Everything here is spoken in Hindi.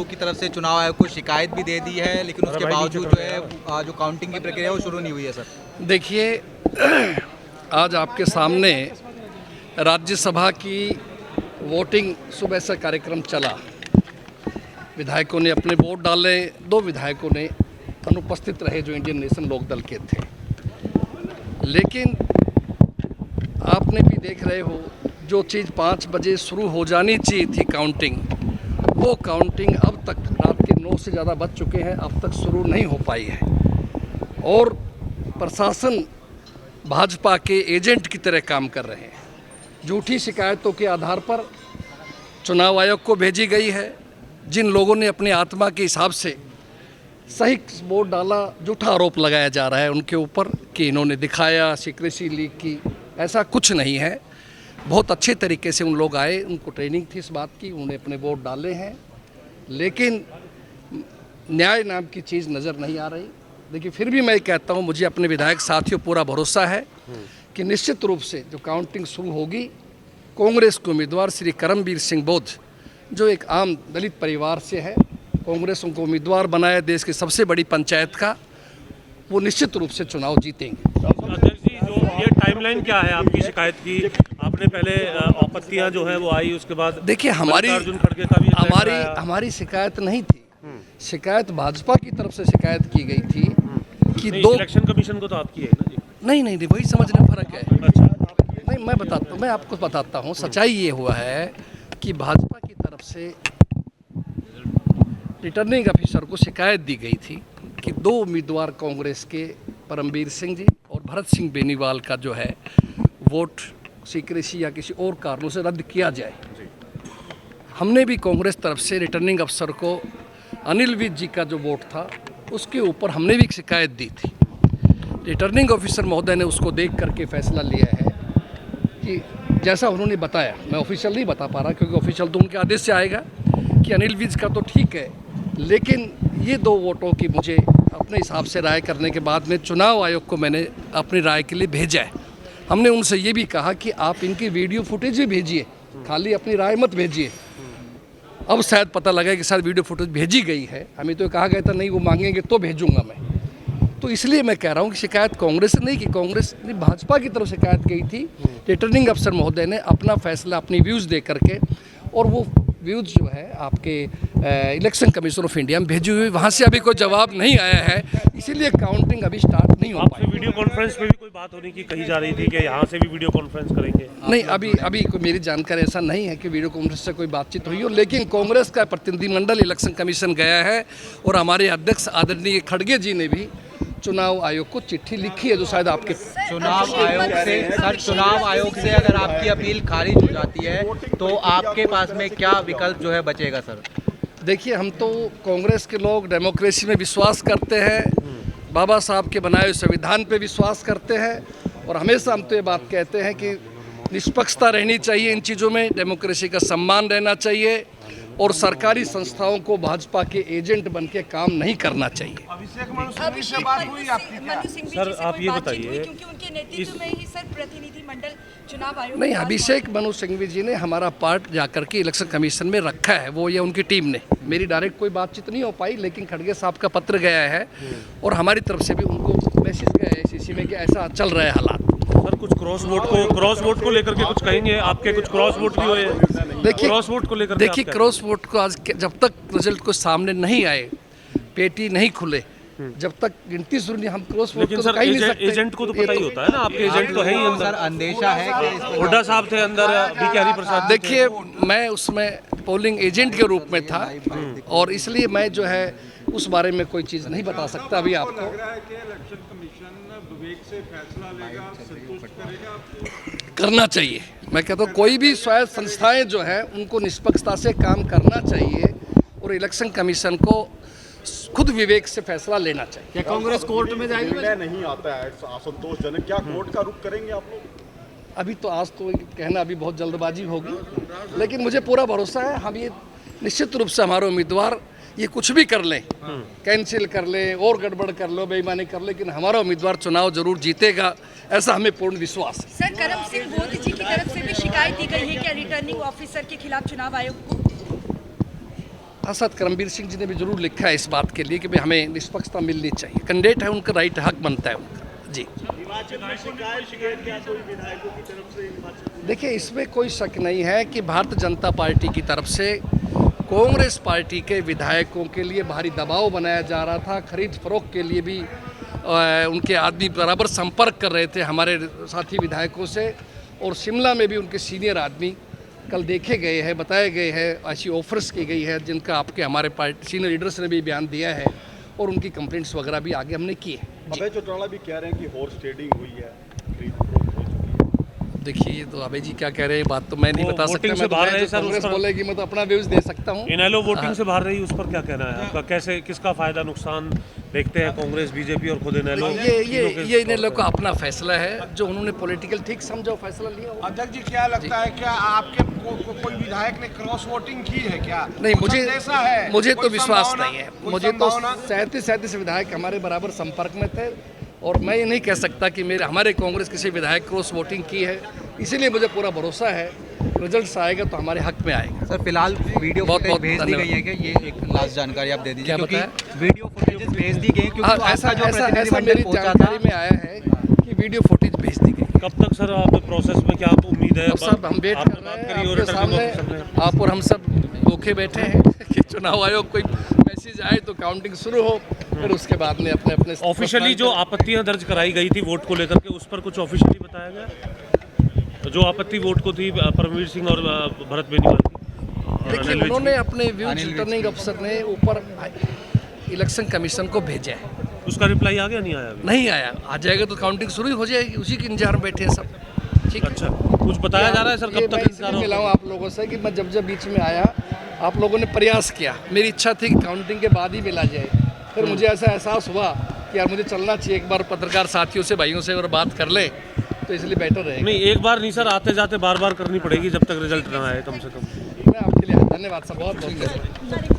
आयोग की तरफ से चुनाव आयोग को शिकायत भी दे दी है, लेकिन उसके बावजूद जो है जो काउंटिंग की प्रक्रिया है वो शुरू नहीं हुई है सर। देखिए, आज आपके सामने राज्यसभा की वोटिंग सुबह से कार्यक्रम चला। विधायकों ने अपने वोट डाले, 2 विधायकों ने अनुपस्थित रहे जो इंडियन नेशन लोकदल के थे। लेकिन आपने भी देख रहे हो, जो चीज़ 5 बजे शुरू हो जानी चाहिए थी काउंटिंग, वो काउंटिंग अब तक रात के 9 से ज़्यादा बज चुके हैं, अब तक शुरू नहीं हो पाई है। और प्रशासन भाजपा के एजेंट की तरह काम कर रहे हैं। झूठी शिकायतों के आधार पर चुनाव आयोग को भेजी गई है। जिन लोगों ने अपनी आत्मा के हिसाब से सही वोट डाला, झूठा आरोप लगाया जा रहा है उनके ऊपर कि इन्होंने दिखाया, सीक्रेसी लीक की। ऐसा कुछ नहीं है। बहुत अच्छे तरीके से उन लोग आए, उनको ट्रेनिंग थी इस बात की, उन्होंने अपने वोट डाले हैं, लेकिन न्याय नाम की चीज़ नज़र नहीं आ रही। देखिए, फिर भी मैं कहता हूँ, मुझे अपने विधायक साथियों पूरा भरोसा है कि निश्चित रूप से जो काउंटिंग शुरू होगी, कांग्रेस के उम्मीदवार श्री करमबीर सिंह बोध, जो एक आम दलित परिवार से है, कांग्रेस उनको उम्मीदवार बनाया देश की सबसे बड़ी पंचायत का, वो निश्चित रूप से चुनाव जीतेंगे। अध्यक्ष जी, जो ये टाइमलाइन क्या है आपकी शिकायत की? आपने पहले आपत्तियां जो है वो आई, उसके बाद देखिए, हमारी शिकायत नहीं थी। शिकायत भाजपा की तरफ से शिकायत की गई थी कि इलेक्शन कमीशन को तो आपकी है ना जी? नहीं, वही समझने में फर्क है। अच्छा, नहीं, मैं आपको बताता हूँ। सच्चाई ये हुआ है कि भाजपा की तरफ से रिटर्निंग अफिसर को शिकायत दी गई थी कि 2 उम्मीदवार कांग्रेस के परमबीर सिंह जी और भरत सिंह बेनीवाल का जो है वोट सीक्रेसी या किसी और कारणों से रद्द किया जाए। हमने भी कांग्रेस तरफ से रिटर्निंग अफसर को अनिल विज जी का जो वोट था उसके ऊपर हमने भी एक शिकायत दी थी। रिटर्निंग ऑफिसर महोदय ने उसको देख करके फैसला लिया है कि जैसा उन्होंने बताया, मैं ऑफिशियल नहीं बता पा रहा क्योंकि ऑफिशियल तो उनके आदेश से आएगा, कि अनिल विज का तो ठीक है, लेकिन ये 2 वोटों की मुझे अपने हिसाब से राय करने के बाद में चुनाव आयोग को मैंने अपनी राय के लिए भेजा है। हमने उनसे ये भी कहा कि आप इनकी वीडियो फुटेज भी भेजिए, खाली अपनी राय मत भेजिए। अब शायद पता लगा कि शायद वीडियो फुटेज भेजी गई है। हमें तो कहा गया था नहीं, वो मांगेंगे तो भेजूंगा मैं। तो इसलिए मैं कह रहा हूँ कि शिकायत कांग्रेस से नहीं, कि कांग्रेस ने भाजपा की तरफ शिकायत की थी। रिटर्निंग अफसर महोदय ने अपना फैसला, अपनी व्यूज़ दे करके, और वो व्यूज़ जो है आपके इलेक्शन कमीशन ऑफ इंडिया में भेजी हुई, वहाँ से अभी कोई जवाब नहीं आया है, इसीलिए काउंटिंग अभी स्टार्ट नहीं हो पाई। वीडियो कॉन्फ्रेंस में भी कोई बात होने की कही जा रही थी कि यहाँ से भी वीडियो कॉन्फ्रेंस करेंगे? नहीं, अभी कोई मेरी जानकारी ऐसा नहीं है कि वीडियो कॉन्फ्रेंस से कोई बातचीत हुई हो, लेकिन कांग्रेस का प्रतिनिधिमंडल इलेक्शन कमीशन गया है और हमारे अध्यक्ष आदरणीय खड़गे जी ने भी चुनाव आयोग को चिट्ठी लिखी है, जो शायद आपके चुनाव आयोग से अगर आपकी अपील खारिज हो जाती है तो आपके पास में क्या विकल्प जो है बचेगा सर? देखिए, हम तो कांग्रेस के लोग डेमोक्रेसी में विश्वास करते हैं, बाबा साहब के बनाए हुए संविधान पे विश्वास करते हैं, और हमेशा हम तो ये बात कहते हैं कि निष्पक्षता रहनी चाहिए इन चीज़ों में, डेमोक्रेसी का सम्मान रहना चाहिए, और सरकारी संस्थाओं को भाजपा के एजेंट बन के काम नहीं करना चाहिए। सर, आप ये बताइए, क्योंकि उनके नेतृत्व में ही सर प्रतिनिधिमंडल चुनाव आयोग नहीं, अभिषेक मनु सिंघवी जी ने हमारा पार्ट जाकर के इलेक्शन कमीशन में रखा है, वो या उनकी टीम ने। मेरी डायरेक्ट कोई बातचीत नहीं हो पाई, लेकिन खड़गे साहब का पत्र गया है और हमारी तरफ से भी उनको मैसेज गया है ICC में कि ऐसा चल रहा है हालात। सर, कुछ क्रॉस वोट को लेकर के कुछ कहेंगे? आपके कुछ क्रॉस वोट भी हुए? देखिए, क्रॉस वोट को लेकर देखिए, क्रॉस वोट को आज जब तक रिजल्ट को सामने नहीं आए, पेटी नहीं खुले, जब तक गिनती शुरू नहीं, हम क्रॉस वोट को कहीं नहीं सकते। एजेंट को तो पता ही होता है ना, आपके एजेंट तो है ही अंदर। अंदेशा है कि हुड्डा साहब थे अंदर, BK हरिप्रसाद। देखिए, मैं उसमें पोलिंग एजेंट के रूप में था, और इसलिए मैं जो है उस बारे में कोई चीज़ नहीं बता सकता अभी आपको। करना चाहिए, मैं कहता हूँ कोई भी स्वायत्त संस्थाएं जो है उनको निष्पक्षता से काम करना चाहिए, और इलेक्शन कमीशन को खुद विवेक से फैसला लेना चाहिए। क्या कांग्रेस कोर्ट में जाएगी? नहीं आता है असंतोषजनक, क्या कोर्ट का रुख करेंगे आप लोग? अभी तो आज तो कहना अभी बहुत जल्दबाजी होगी, लेकिन मुझे पूरा भरोसा है हम ये निश्चित रूप से हमारे उम्मीदवार ये कुछ भी कर लें, कैंसिल कर लें और गड़बड़ कर लो, बेईमानी कर लें, लेकिन हमारा उम्मीदवार चुनाव जरूर जीतेगा, ऐसा हमें पूर्ण विश्वास है। सर, करम सिंह बोध जी की तरफ से भी शिकायत दी गई है क्या रिटर्निंग ऑफिसर के खिलाफ चुनाव आयोग को? सांसद करमबीर सिंह जी ने भी जरूर लिखा है इस बात के लिए कि भाई हमें निष्पक्षता मिलनी चाहिए। कैंडिडेट है, उनका राइट हक बनता है उनका। जी देखिए, इसमें कोई शक नहीं है कि भारतीय जनता पार्टी की तरफ से कांग्रेस पार्टी के विधायकों के लिए भारी दबाव बनाया जा रहा था। खरीद फरोख्त के लिए भी उनके आदमी बराबर संपर्क कर रहे थे हमारे साथी विधायकों से, और शिमला में भी उनके सीनियर आदमी कल देखे गए हैं, बताए गए हैं, ऐसी ऑफर्स की गई है जिनका आपके हमारे पार्टी सीनियर लीडर्स ने भी बयान दिया है, और उनकी कंप्लेंट्स वगैरह भी आगे हमने की है। अभय चौटाला भी कह रहे हैं कि हॉर्स ट्रेडिंग हुई है, खरीद फरोख्त हो चुकी है। देखिए, ये तो अभय जी क्या कह रहे हैं, बात तो मैं नहीं वो बता सकता। वोटिंग से मैं तो बाहर मैं रहे जो सर, उस कांग्रेस पर- बोलेगी मैं तो अपना व्यूज दे सकता हूँ। इनेलो वोटिंग से बाहर रही, उस पर क्या कहना है आपका? कैसे, किसका फायदा नुकसान देखते हैं कांग्रेस, बीजेपी और खुद इनेलो? ये इनेलो का अपना फैसला है, जो उन्होंने पॉलिटिकल ठीक समझा फैसला लिया होगा। अध्यक्ष जी, क्या लगता है, क्या आपके कोई विधायक ने क्रॉस वोटिंग की है क्या? नहीं, कुछ अंदेशा है? मुझे तो कोई विश्वास संभावना? नहीं है। कोई मुझे तो संभावना? 37 विधायक हमारे बराबर संपर्क में थे, और मैं ये नहीं कह सकता कि हमारे कांग्रेस किसी विधायक क्रॉस वोटिंग की है। इसीलिए मुझे पूरा भरोसा है रिजल्ट्स आएगा तो हमारे हक में आएगा। सर फिलहाल वीडियो बहुत फुटेज बहुत भेज दी धन्यवाद। गई है कि ये एक लास्ट जानकारी आप दे दीजिए, क्या क्योंकि बताया? वीडियो फुटेज भेज दी गई हैं, क्योंकि जो ऐसा आपका जो ऐसा प्रतिनिधि ऐसा मंडल मेरी पहुंचा जानकारी था, में आया है कि वीडियो फुटेज भेज दी गई। कब तक सर आप प्रोसेस में, क्या आप उम्मीद है? अब सब हम वेट आपने कर रहे बात हैं करी और आपके रिटर्निंग सामने, ऑफिसर ने? आप और हम सब भूखे बैठे हैं कि चुनाव आयोग कोई मैसेज आए तो काउंटिंग शुरू हो, फिर उसके बाद में अपने अपने ऑफिशियली जो आपत्तियां दर्ज कराई गई थी वोट को लेकर के, उस पर कुछ ऑफिशियली बताया गया? जो आपत्ति वोट को थी परमवीर सिंह और भरत बेनीवाल की, देखिए, उन्होंने अपने व्यूज रिटर्निंग अफसर ने ऊपर इलेक्शन कमीशन को भेजा है, उसका रिप्लाई आ गया? नहीं आया अभी? नहीं आया। आ जाएगा तो काउंटिंग शुरू हो जाएगी, उसी के इंतजार में बैठे हैं सब। ठीक है। अच्छा, कुछ बताया जा रहा है सर, ये कब मैं तक इसलिए इंतजार मिला होगा? हूँ आप लोगों से कि मैं जब बीच में आया, आप लोगों ने प्रयास किया, मेरी इच्छा थी कि काउंटिंग के बाद ही मिला जाए। फिर मुझे ऐसा एहसास हुआ कि यार मुझे चलना चाहिए, एक बार पत्रकार साथियों से, भाइयों से और बात कर ले, तो इसलिए बेटर रहेगा। नहीं, एक बार नहीं सर, आते जाते बार बार करनी पड़ेगी जब तक रिजल्ट ना आए, कम से कम। मैं आपके लिए धन्यवाद सर, बहुत बहुत